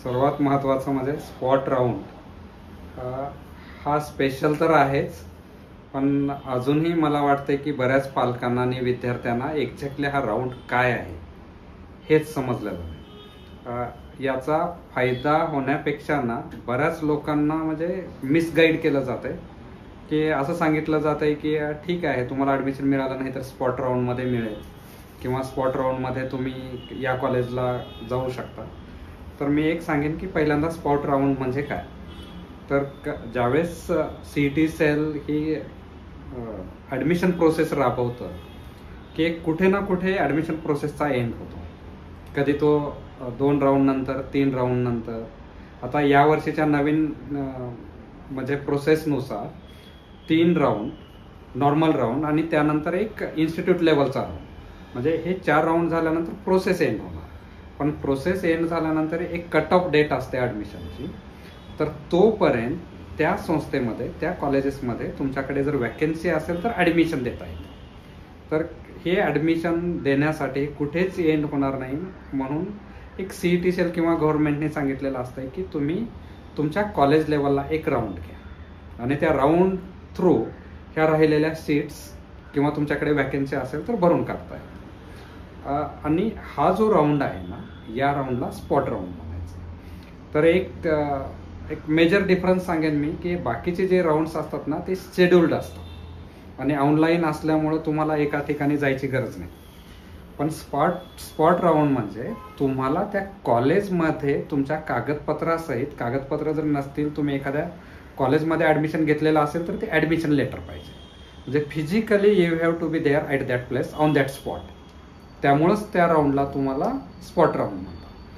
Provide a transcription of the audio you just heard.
सर्वात महत्त्वाचं म्हणजे स्पॉट राऊंड. हा स्पेशल तर आहेच, पण अजूनही मला वाटते की बऱ्याच पालकांना आणि विद्यार्थ्यांना एक्झॅक्टली हा राऊंड काय आहे हेच समजलेलं नाही. याचा फायदा होण्यापेक्षा ना बऱ्याच लोकांना म्हणजे मिसगाईड केलं जातं आहे की असं सांगितलं जातं आहे की ठीक आहे, तुम्हाला ॲडमिशन मिळालं नाही तर स्पॉट राऊंडमध्ये मिळेल किंवा स्पॉट राऊंडमध्ये तुम्ही या कॉलेजला जाऊ शकता. तर मी एक सांगेन की पहिल्यांदा स्पॉट राऊंड म्हणजे काय. तर ज्यावेळेस CET सेल ही ॲडमिशन प्रोसेस राबवतं की कुठे ना कुठे ॲडमिशन प्रोसेसचा एंड होतो. कधी तो 2 राऊंड नंतर, 3 राऊंड नंतर. आता या वर्षीच्या नवीन म्हणजे प्रोसेसनुसार 3 राऊंड, नॉर्मल राऊंड आणि त्यानंतर एक इन्स्टिट्यूट लेवलचा राऊंड, म्हणजे हे 4 राऊंड झाल्यानंतर प्रोसेस एंड होणार. पण प्रोसेस एंड झाल्यानंतर एक कट ऑफ डेट असते ॲडमिशनची. तर तोपर्यंत त्या संस्थेमध्ये, त्या कॉलेजेसमध्ये तुमच्याकडे जर वॅकन्सी असेल तर ॲडमिशन देता येईल. तर हे ॲडमिशन देण्यासाठी कुठेच एंड होणार नाही, म्हणून एक CET सेल किंवा गव्हर्नमेंटने सांगितलेलं असतं की तुम्ही तुमच्या कॉलेज लेवलला एक राऊंड घ्या आणि त्या राऊंड थ्रू ह्या राहिलेल्या सीट्स किंवा तुमच्याकडे वॅकन्सी असेल तर भरून काढता येईल. आणि हा जो राऊंड आहे ना, या राऊंडला स्पॉट राऊंड म्हणायचं. तर एक मेजर डिफरन्स सांगेन मी की बाकीचे जे राऊंड्स असतात ना ते शेड्यूल्ड असतात आणि ऑनलाईन असल्यामुळं तुम्हाला एका ठिकाणी जायची गरज नाही. पण स्पॉट राऊंड म्हणजे तुम्हाला त्या कॉलेजमध्ये तुमच्या कागदपत्रासहित, कागदपत्र जर नसतील, तुम्ही एखाद्या कॉलेजमध्ये ॲडमिशन घेतलेलं असेल तर ते ॲडमिशन लेटर पाहिजे. म्हणजे physically you have to be there at that place on that spot. त्यामुळंच त्या राऊंडला तुम्हाला स्पॉट राऊंड